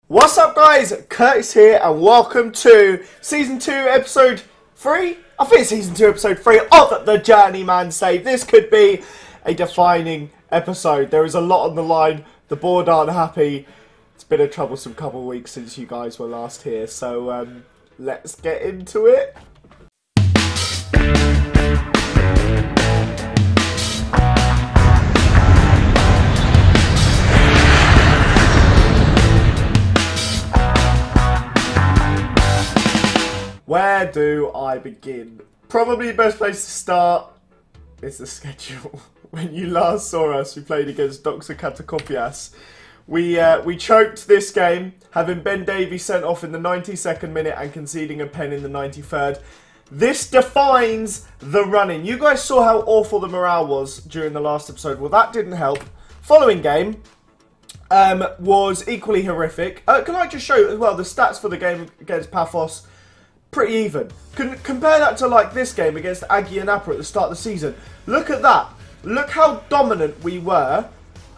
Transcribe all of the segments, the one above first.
What's up guys, Curtis here and welcome to Season 2 Episode 3? I think it's Season 2 Episode 3 of the Journeyman save. This could be a defining episode. There is a lot on the line, the board aren't happy. It's been a troublesome couple of weeks since you guys were last here, so let's get into it. Where do I begin? Probably the best place to start is the schedule. When you last saw us, we played against Dr. Katakopias. We choked this game, having Ben Davies sent off in the 92nd minute and conceding a pen in the 93rd. This defines the running. You guys saw how awful the morale was during the last episode. Well, that didn't help. Following game was equally horrific. Can I just show you as well the stats for the game against Paphos? Pretty even. Compare that to like this game against Aggie and Napa at the start of the season. Look at that. Look how dominant we were.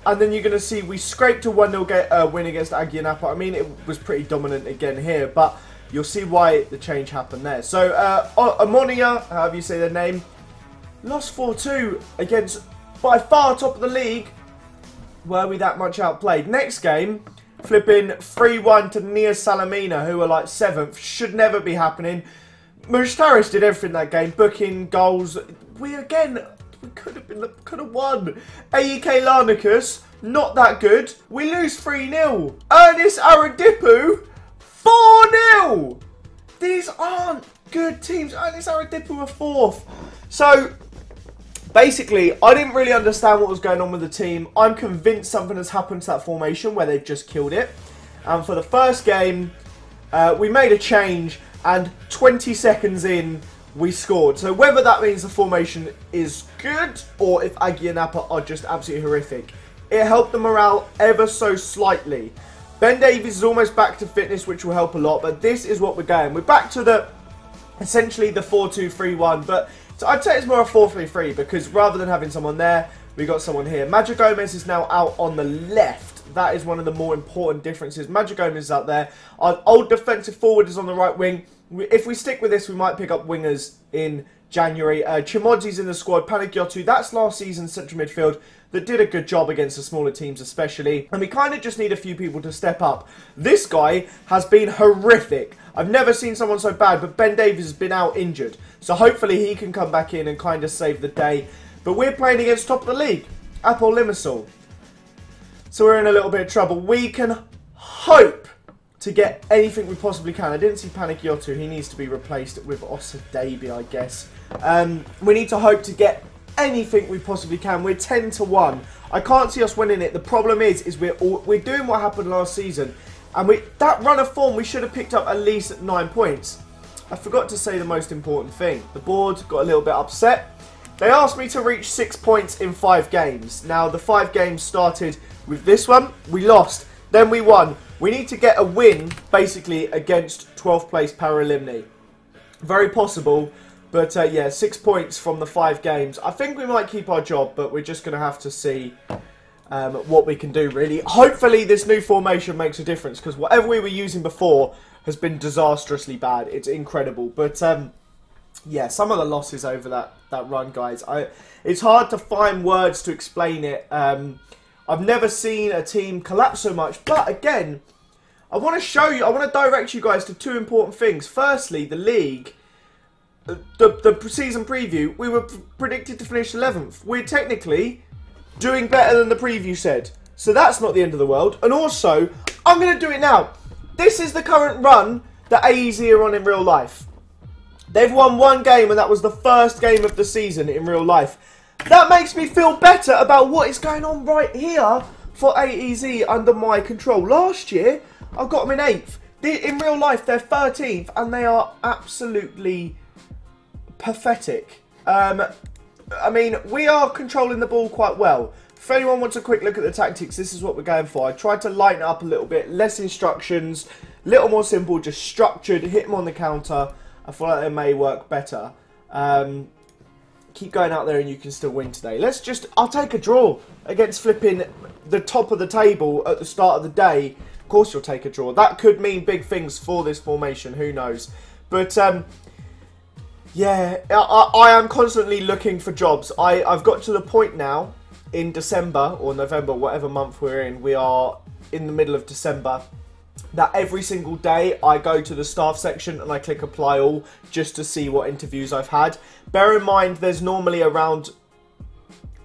And then you're going to see we scraped a 1-0 win against Aggie and Napa. I mean, it was pretty dominant again here. But you'll see why the change happened there. So, Ammonia, however you say their name, lost 4-2 against, by far, top of the league. Were we that much outplayed? Next game, flipping 3-1 to Nia Salamina, who are like 7th. Should never be happening. Mustaris did everything that game. Booking, goals. We could have won. AEK Larnacus, not that good. We lose 3-0. Ernest Aradipu, 4-0. These aren't good teams. Ernest Aradipu were 4th. So, basically, I didn't really understand what was going on with the team. I'm convinced something has happened to that formation where they've just killed it. And for the first game, we made a change and 20 seconds in, we scored. So whether that means the formation is good or if Aggie and Napa are just absolutely horrific, it helped the morale ever so slightly. Ben Davies is almost back to fitness, which will help a lot. But this is what we're going. We're back to essentially the 4-2-3-1, but so I'd say it's more a 4-3-3 because rather than having someone there, we got someone here. Maggio Gomez is now out on the left. That is one of the more important differences. Maggio Gomez is out there. Our old defensive forward is on the right wing. If we stick with this, we might pick up wingers in January. Chimodzi's in the squad. Panagiotou, that's last season's central midfield that did a good job against the smaller teams especially. And we kind of just need a few people to step up. This guy has been horrific. I've never seen someone so bad, but Ben Davies has been out injured. So hopefully he can come back in and kind of save the day. But we're playing against top of the league, Apple Limassol. So we're in a little bit of trouble. We can hope to get anything we possibly can. I didn't see Panagiotou. He needs to be replaced with Osadabi, I guess. We need to hope to get anything we possibly can. We're 10-1. I can't see us winning it. The problem is we're doing what happened last season. And that run of form, we should have picked up at least 9 points. I forgot to say the most important thing. The board got a little bit upset. They asked me to reach 6 points in 5 games. Now, the 5 games started with this one. We lost. Then we won. We need to get a win, basically, against 12th place Paralimni. Very possible. But, yeah, 6 points from the 5 games. I think we might keep our job, but we're just going to have to see what we can do, really. Hopefully, this new formation makes a difference, because whatever we were using before has been disastrously bad. It's incredible. But, yeah, some of the losses over that run, guys. It's hard to find words to explain it. I've never seen a team collapse so much. But, again, I want to show you, I want to direct you guys to 2 important things. Firstly, the league, the season preview, we were predicted to finish 11th. We're technically doing better than the preview said. So that's not the end of the world. And also, I'm going to do it now. This is the current run that AEZ are on in real life. They've won 1 game and that was the first game of the season in real life. That makes me feel better about what is going on right here for AEZ under my control. Last year, I got them in 8th. In real life, they're 13th and they are absolutely pathetic. I mean, we are controlling the ball quite well. If anyone wants a quick look at the tactics, this is what we're going for. I tried to lighten it up a little bit. Less instructions, a little more simple, just structured, hit them on the counter. I feel like they may work better. Keep going out there and you can still win today. I'll take a draw against flipping the top of the table at the start of the day Of course you'll take a draw. That could mean big things for this formation, who knows. But, yeah, I am constantly looking for jobs. I've got to the point now, in December, or November, whatever month we're in, we are in the middle of December, that every single day I go to the staff section and I click apply all just to see what interviews I've had. Bear in mind there's normally around,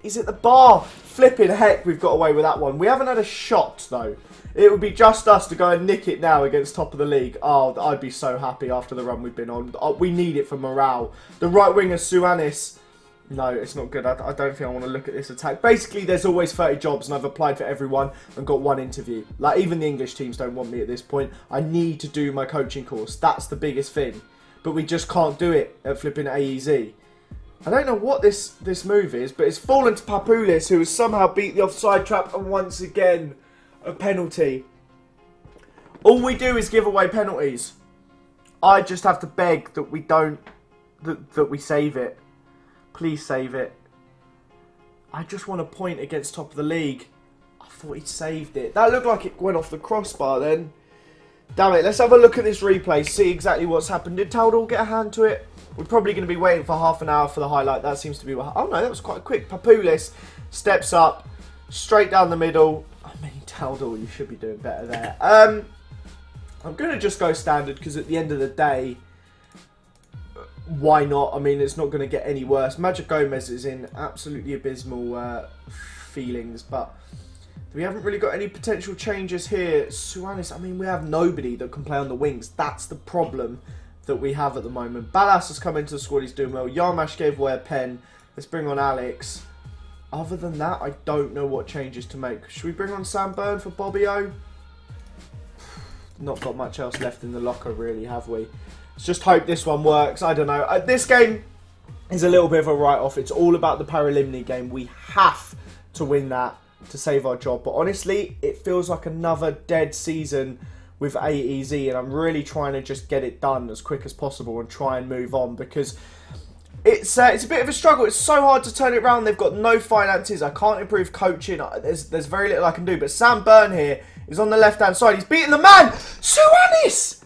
is it the bar? Flipping heck, we've got away with that one. We haven't had a shot though. It would be just us to go and nick it now against top of the league. Oh, I'd be so happy after the run we've been on. We need it for morale. The right winger, Suanis. No, it's not good. I don't think I want to look at this attack. Basically, there's always 30 jobs and I've applied for everyone and got one interview. Like, even the English teams don't want me at this point. I need to do my coaching course. That's the biggest thing. But we just can't do it at flipping AEZ. I don't know what this move is, but it's fallen to Papoulis, who has somehow beat the offside trap and once again a penalty. All we do is give away penalties. I just have to beg that we don't, that we save it. Please save it. I just want a point against top of the league. I thought he'd saved it. That looked like it went off the crossbar then. Damn it, let's have a look at this replay, see exactly what's happened. Did Taldal get a hand to it? We're probably going to be waiting for half an hour for the highlight. That seems to be what... Oh no, that was quite quick. Papoulis steps up, straight down the middle. I mean, Taldal, you should be doing better there. I'm going to just go standard because at the end of the day... Why not? I mean, it's not going to get any worse. Magic Gomez is in absolutely abysmal feelings, but we haven't really got any potential changes here. Suanis, I mean, we have nobody that can play on the wings. That's the problem that we have at the moment. Ballas has come into the squad. He's doing well. Yarmash gave away a pen. Let's bring on Alex. Other than that, I don't know what changes to make. Should we bring on Sam Byrne for Bobby O? Not got much else left in the locker, really, have we? Let's just hope this one works. I don't know. This game is a little bit of a write-off. It's all about the Paralimni game. We have to win that to save our job. But honestly, it feels like another dead season with AEZ. And I'm really trying to just get it done as quick as possible and try and move on. Because it's a bit of a struggle. It's so hard to turn it around. They've got no finances. I can't improve coaching. There's very little I can do. But Sam Byrne here is on the left-hand side. He's beating the man. Suanis!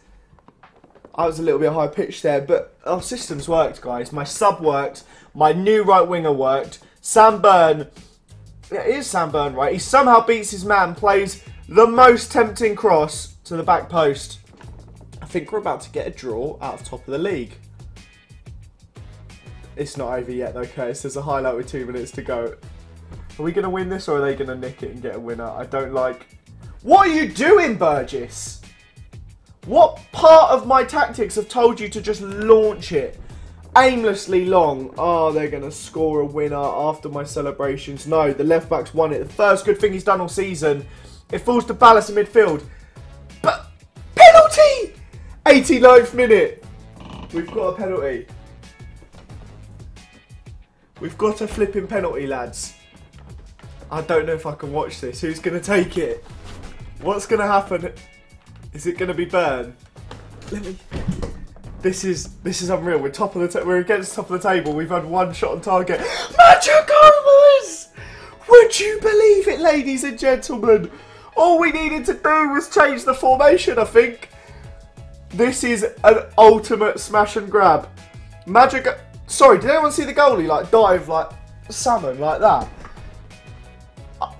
I was a little bit high pitched there, but our systems worked, guys. My sub worked. My new right winger worked. Sam Byrne, yeah, it is Sam Byrne, right? He somehow beats his man, plays the most tempting cross to the back post. I think we're about to get a draw out of top of the league. It's not over yet, though, Curtis. There's a highlight with 2 minutes to go. Are we going to win this, or are they going to nick it and get a winner? I don't like... What are you doing, Burgess? What part of my tactics have told you to just launch it aimlessly long? Oh, they're going to score a winner after my celebrations. No, the left back's won it. The first good thing he's done all season. It falls to Ballas in midfield. But penalty! 89th minute. We've got a penalty. We've got a flipping penalty, lads. I don't know if I can watch this. Who's going to take it? What's going to happen? Is it going to be Byrne? Let me. This is unreal. We're top of the. We're against top of the table. We've had one shot on target. Magic Gomez! Would you believe it, ladies and gentlemen? All we needed to do was change the formation. I think this is an ultimate smash and grab. Magic. Sorry, did anyone see the goalie like dive like salmon like that?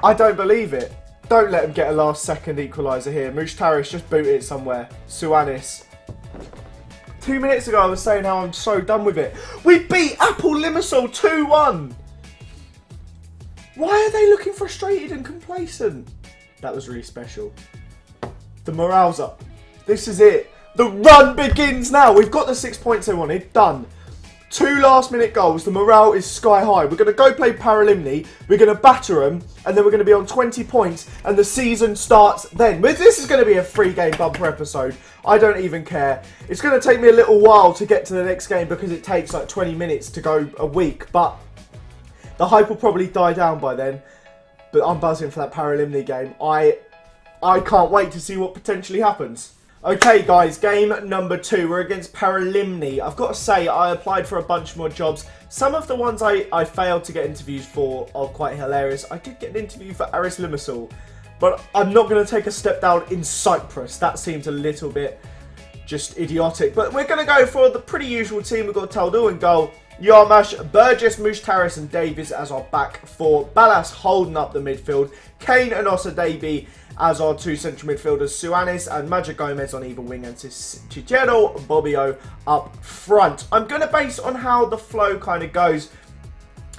I don't believe it. Don't let him get a last-second equaliser here. Mushtarish just booted it somewhere. Suanis. 2 minutes ago, I was saying how I'm so done with it. We beat Apple Limassol 2-1. Why are they looking frustrated and complacent? That was really special. The morale's up. This is it. The run begins now. We've got the 6 points they wanted. Done. 2 last-minute goals. The morale is sky high. We're going to go play Paralimni. We're going to batter them. And then we're going to be on 20 points. And the season starts then. But this is going to be a 3-game bumper episode. I don't even care. It's going to take me a little while to get to the next game because it takes like 20 minutes to go a week. But the hype will probably die down by then. But I'm buzzing for that Paralimni game. I can't wait to see what potentially happens. Okay guys, game number 2, we're against Paralimni. I've got to say, I applied for a bunch more jobs. Some of the ones I failed to get interviews for are quite hilarious. I did get an interview for Aris Limassol, but I'm not going to take a step down in Cyprus. That seems a little bit just idiotic. But we're going to go for the pretty usual team. We've got Taldu in goal, Yarmash, Burgess, Mushtaris and Davies as our back four. Ballas holding up the midfield. Kane and Osadebe as our two central midfielders. Suanis and Maja Gomez on either wing. And Chichero Bobbio up front. I'm going to base on how the flow kind of goes.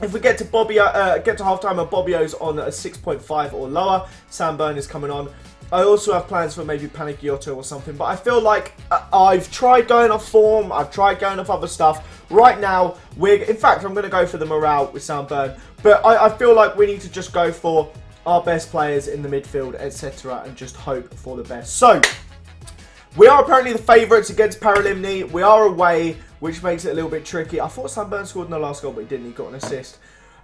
If we get to half-time and Bobbio's on a 6.5 or lower, Sam Byrne is coming on. I also have plans for maybe Panagiotou or something, but I feel like I've tried going off form, I've tried going off other stuff. Right now, in fact, I'm going to go for the morale with Sam Byrne, but I feel like we need to just go for our best players in the midfield, etc., and just hope for the best. So, we are apparently the favourites against Paralimni. We are away, which makes it a little bit tricky. I thought Sam Byrne scored in the last goal, but he didn't. He got an assist.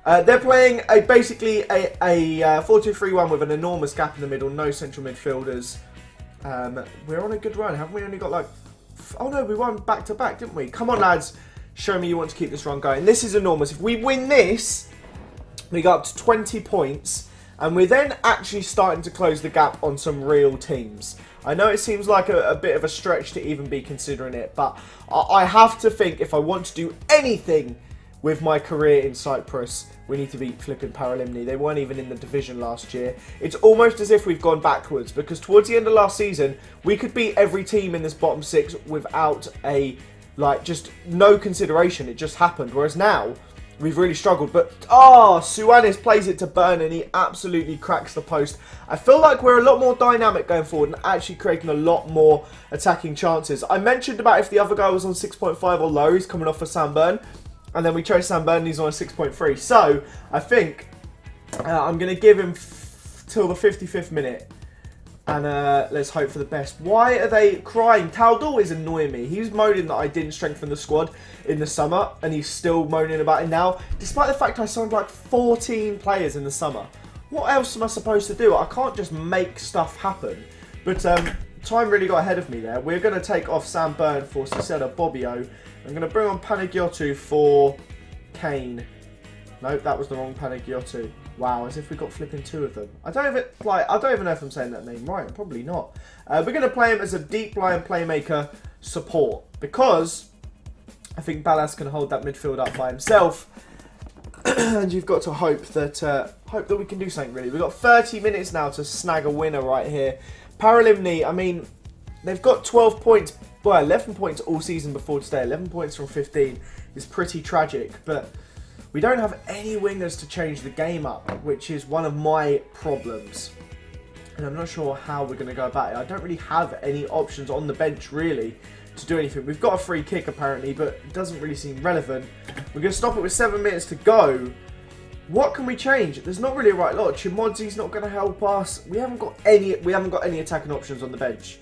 They're playing basically a 4-2-3-1 with an enormous gap in the middle. No central midfielders. We're on a good run. Haven't we only got like... Oh no, we won back-to-back, didn't we? Come on, lads. Show me you want to keep this run going. This is enormous. If we win this, we go up to 20 points. And we're then actually starting to close the gap on some real teams. I know it seems like a bit of a stretch to even be considering it, but I have to think if I want to do anything with my career in Cyprus, we need to beat flipping Paralimni. They weren't even in the division last year. It's almost as if we've gone backwards, because towards the end of last season, we could beat every team in this bottom six without just no consideration. It just happened. Whereas now, we've really struggled. But, Suanis plays it to Byrne and he absolutely cracks the post. I feel like we're a lot more dynamic going forward and actually creating a lot more attacking chances. I mentioned about if the other guy was on 6.5 or lower, he's coming off for Sam Byrne. And then we chose Sam Byrne and he's on a 6.3. So, I think I'm going to give him till the 55th minute. And let's hope for the best. Why are they crying? Taldo is annoying me. He was moaning that I didn't strengthen the squad in the summer. And he's still moaning about it now. Despite the fact I signed like 14 players in the summer. What else am I supposed to do? I can't just make stuff happen. But time really got ahead of me there. We're going to take off Sam Byrne for Cicero Bobbio. I'm going to bring on Panagiotou for Kane. Nope, that was the wrong Panagiotou. Wow, as if we got flipping two of them. I don't even know if I'm saying that name right. Probably not. We're going to play him as a deep line playmaker support because I think Ballas can hold that midfield up by himself. And you've got to hope that we can do something really. We've got 30 minutes now to snag a winner right here. Paralimni, I mean, they've got 12 points. Well, 11 points all season before today. 11 points from 15 is pretty tragic, but we don't have any wingers to change the game up, which is one of my problems. And I'm not sure how we're going to go about it. I don't really have any options on the bench, really, to do anything. We've got a free kick, apparently, but it doesn't really seem relevant. We're going to stop it with 7 minutes to go. What can we change? There's not really a right lot. Chimodzi's not going to help us. We haven't got any attacking options on the bench.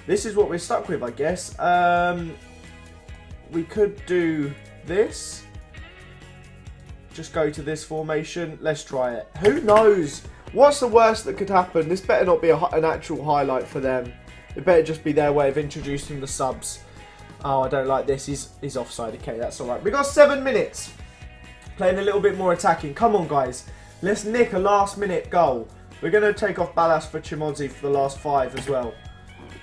This is what we're stuck with, I guess. We could do this. Just go to this formation. Let's try it. Who knows? What's the worst that could happen? This better not be an actual highlight for them. It better just be their way of introducing the subs. Oh, I don't like this. He's offside. Okay, that's all right. We got 7 minutes. Playing a little bit more attacking. Come on, guys. Let's nick a last-minute goal. We're going to take off Ballas for Chimodzi for the last 5 as well.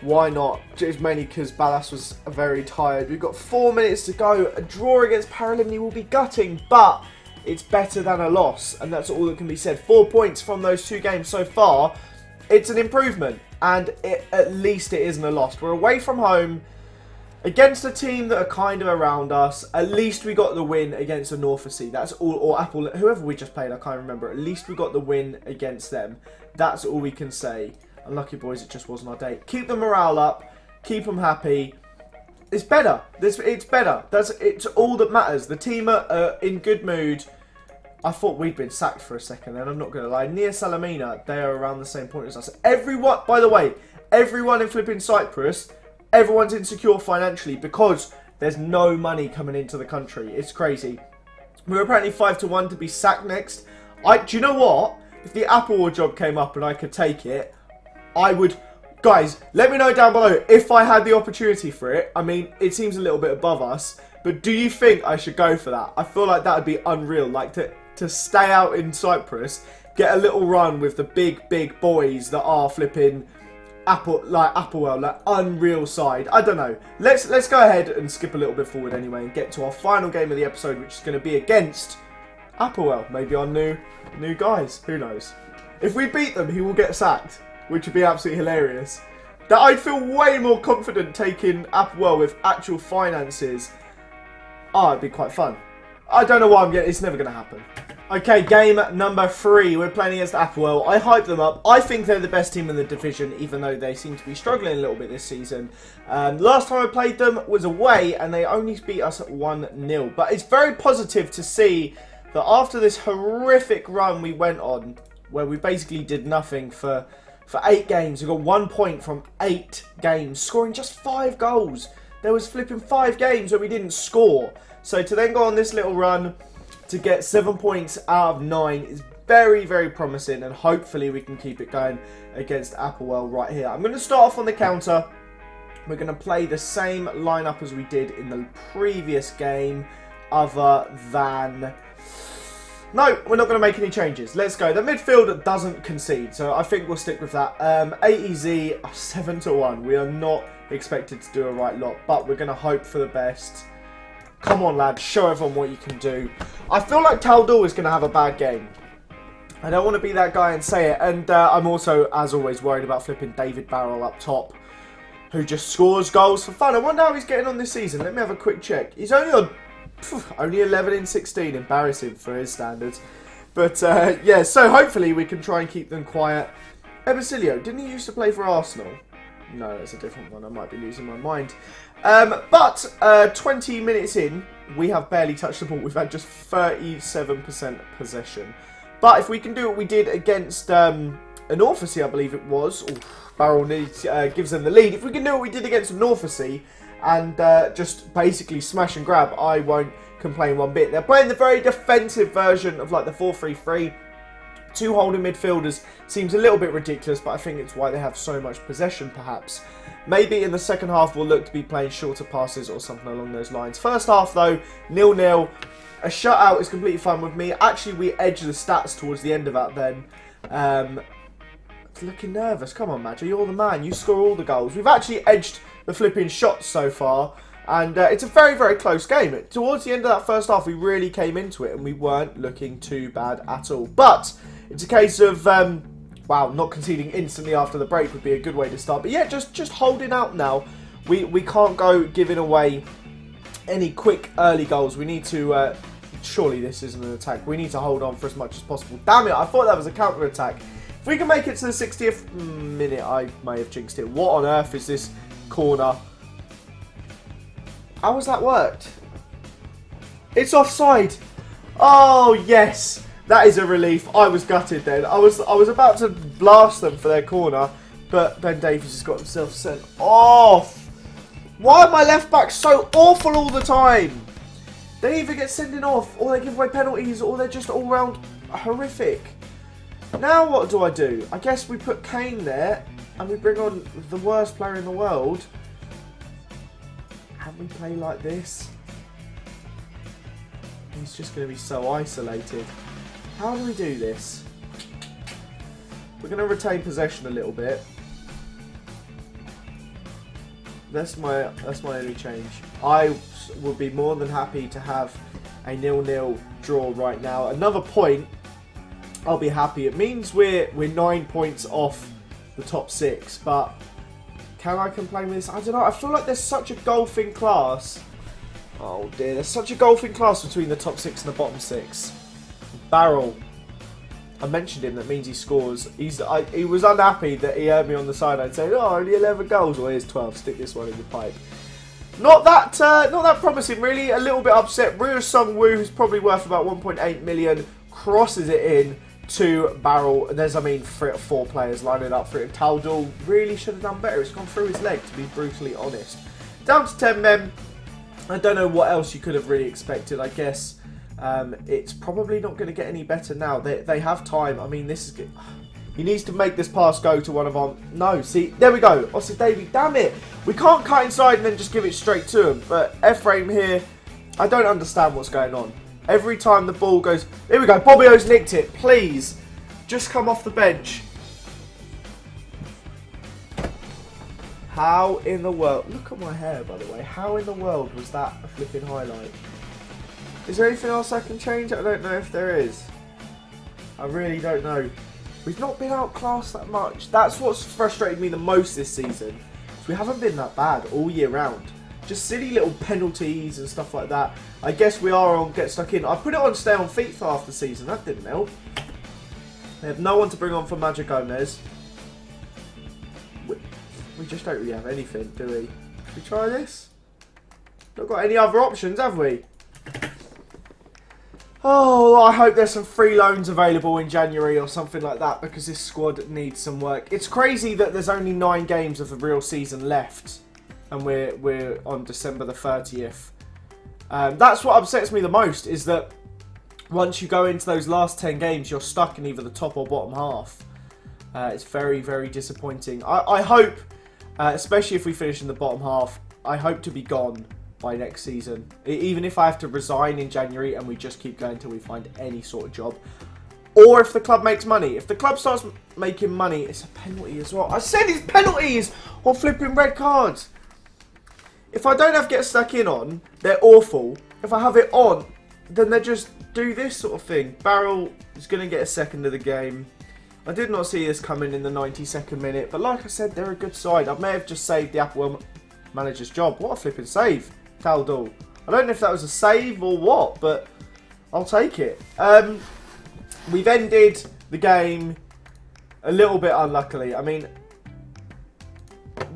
Why not? Just mainly because Ballas was very tired. We've got 4 minutes to go. A draw against Paralimni will be gutting, but it's better than a loss, and that's all that can be said. 4 points from those 2 games so far. It's an improvement, and at least it isn't a loss. We're away from home against a team that are kind of around us. At least we got the win against the Norfolk Sea. That's all, or Apple, whoever we just played, I can't remember. At least we got the win against them. That's all we can say. Unlucky boys, it just wasn't our day. Keep the morale up. Keep them happy. It's better. It's better. It's all that matters. The team are in good mood. I thought we'd been sacked for a second, and I'm not going to lie. Near Salamina, they are around the same point as us. Everyone, by the way, everyone in flipping Cyprus, everyone's insecure financially because there's no money coming into the country. It's crazy. We're apparently 5-1 to be sacked next. Do you know what? If the Apple job came up and I could take it, I would. Guys, let me know down below if I had the opportunity for it. I mean, it seems a little bit above us, but do you think I should go for that? I feel like that would be unreal. Like to stay out in Cyprus, get a little run with the big boys that are flipping Applewell, like unreal side. I don't know. Let's go ahead and skip a little bit forward anyway and get to our final game of the episode, which is going to be against Applewell. Maybe our new guys. Who knows? If we beat them, he will get sacked, which would be absolutely hilarious. That I'd feel way more confident taking Applewell with actual finances. Oh, it'd be quite fun. I don't know why I'm getting. It's never going to happen. Okay, game number 3. We're playing against Applewell. I hyped them up. I think they're the best team in the division, even though they seem to be struggling a little bit this season. Last time I played them was away, and they only beat us at 1-0. But it's very positive to see that after this horrific run we went on, where we basically did nothing for 8 games. We got 1 point from 8 games, scoring just 5 goals. There was flipping 5 games where we didn't score. So to then go on this little run to get 7 points out of 9 is very, very promising, and hopefully we can keep it going against Applewell right here. I'm going to start off on the counter. We're going to play the same lineup as we did in the previous game, other than... No, we're not going to make any changes. Let's go. The midfield doesn't concede, so I think we'll stick with that. AEZ 7-1. We are not expected to do a right lot, but we're going to hope for the best. Come on, lads. Show everyone what you can do. I feel like Taldul is going to have a bad game. I don't want to be that guy and say it. And I'm also, as always, worried about flipping David Barrel up top, who just scores goals for fun. I wonder how he's getting on this season. Let me have a quick check. He's only on only 11 in 16. Embarrassing for his standards. But, yeah, so hopefully we can try and keep them quiet. Ebesilio, didn't he used to play for Arsenal? No, that's a different one. I might be losing my mind. But 20 minutes in, we have barely touched the ball. We've had just 37% possession. But if we can do what we did against Anorthosis, I believe it was. Ooh, Barrel gives them the lead. If we can do what we did against Anorthosis and just basically smash and grab, I won't complain one bit. They're playing the very defensive version of like the 4-3-3. 2 holding midfielders seems a little bit ridiculous, but I think it's why they have so much possession, perhaps. Maybe in the second half we'll look to be playing shorter passes or something along those lines. First half, though, 0-0. A shutout is completely fine with me. Actually, we edged the stats towards the end of that then. It's looking nervous. Come on, Madger, you're the man. You score all the goals. We've actually edged the flipping shots so far. And it's a very, very close game. Towards the end of that first half, we really came into it and we weren't looking too bad at all. But it's a case of, wow, not conceding instantly after the break would be a good way to start. But yeah, just holding out now. We can't go giving away any quick early goals. We need to, surely this isn't an attack. We need to hold on for as much as possible. Damn it, I thought that was a counter-attack. If we can make it to the 60th minute, I may have jinxed it. What on earth is this corner? How has that worked? It's offside. Oh, yes. That is a relief. I was gutted then. I was about to blast them for their corner, but Ben Davies has got himself sent off. Why are my left backs so awful all the time? They either get sending off, or they give away penalties, or they're just all round horrific. Now what do I do? I guess we put Kane there, and we bring on the worst player in the world. Can we play like this? He's just going to be so isolated. How do we do this? We're going to retain possession a little bit. That's my only change. I would be more than happy to have a 0-0 draw right now. Another point, I'll be happy. It means we're 9 points off the top 6, but can I complain with this? I don't know. I feel like there's such a golfing class. Oh dear, there's such a golfing class between the top 6 and the bottom 6. Barrel, I mentioned him, that means he scores. He was unhappy that he heard me on the sideline saying, oh, only 11 goals. Well, here's 12, stick this one in the pipe. Not that promising, really. A little bit upset. Ryu Sung-woo, who's probably worth about 1.8 million, crosses it in to Barrel. And there's, I mean, 3 or 4 players lining up for it. Taldul really should have done better. It's gone through his leg, to be brutally honest. Down to 10 men. I don't know what else you could have really expected. I guess it's probably not going to get any better now. They have time. I mean, this is good. He needs to make this pass go to one of our... No, see, there we go. Ossie Davy, damn it. We can't cut inside and then just give it straight to him. But Ephraim here, I don't understand what's going on. Every time the ball goes... There we go. Bobby O's nicked it. Please. just come off the bench. How in the world... Look at my hair, by the way. How in the world was that a flipping highlight? Is there anything else I can change? I don't know if there is. I really don't know. We've not been outclassed that much. That's what's frustrated me the most this season. We haven't been that bad all year round. Just silly little penalties and stuff like that. I guess we are on get stuck in. I put it on stay on feet for half the season. That didn't help. They have no one to bring on for Magic Gomez. We just don't really have anything, do we? Should we try this? Not got any other options, have we? Oh, I hope there's some free loans available in January or something like that, because this squad needs some work. It's crazy that there's only 9 games of the real season left, and we're on December the 30th. That's what upsets me the most, is that once you go into those last 10 games, you're stuck in either the top or bottom half. It's very, very disappointing. I hope, especially if we finish in the bottom half, I hope to be gone by next season. Even if I have to resign in January and we just keep going until we find any sort of job. Or if the club makes money. If the club starts making money, it's a penalty as well. I said it's penalties or flipping red cards. If I don't have get stuck in on, they're awful. If I have it on, then they just do this sort of thing. Barrel is going to get a second of the game. I did not see this coming in the 92nd minute, but like I said, they're a good side. I may have just saved the Applewell manager's job. What a flipping save, Taldul. I don't know if that was a save or what, but I'll take it. We've ended the game a little bit unluckily. I mean,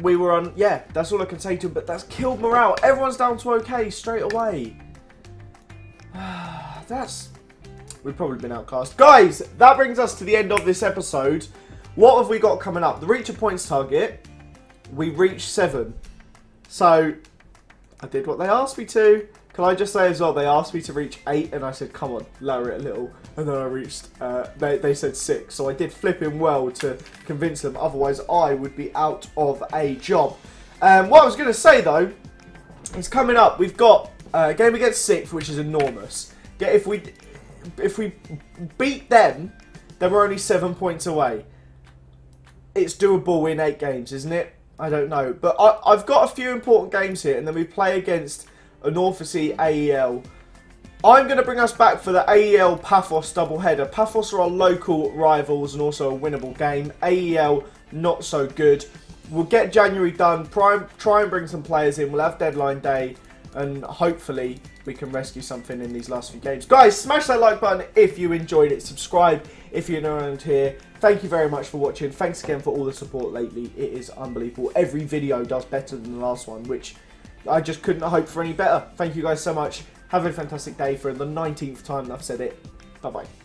we were on... Yeah, that's all I can say to him, but that's killed morale. Everyone's down to okay straight away. We've probably been outclassed. Guys, that brings us to the end of this episode. What have we got coming up? The reach a points target. We reached 7. So, I did what they asked me to. Can I just say as well, they asked me to reach 8 and I said, come on, lower it a little. And then I reached, they said 6. So I did flipping well to convince them. Otherwise, I would be out of a job. What I was going to say though, is coming up, we've got a game against 6th, which is enormous. If we beat them, then we're only 7 points away. It's doable in 8 games, isn't it? I don't know. But I've got a few important games here, and then we play against a Norfolk AEL. I'm going to bring us back for the AEL Paphos doubleheader. Paphos are our local rivals and also a winnable game. AEL, not so good. We'll get January done, try and bring some players in. We'll have deadline day, and hopefully we can rescue something in these last few games. Guys, smash that like button if you enjoyed it. Subscribe if you're new around here. Thank you very much for watching. Thanks again for all the support lately. It is unbelievable. Every video does better than the last one, which I just couldn't hope for any better. Thank you guys so much. Have a fantastic day for the 19th time I've said it. Bye-bye.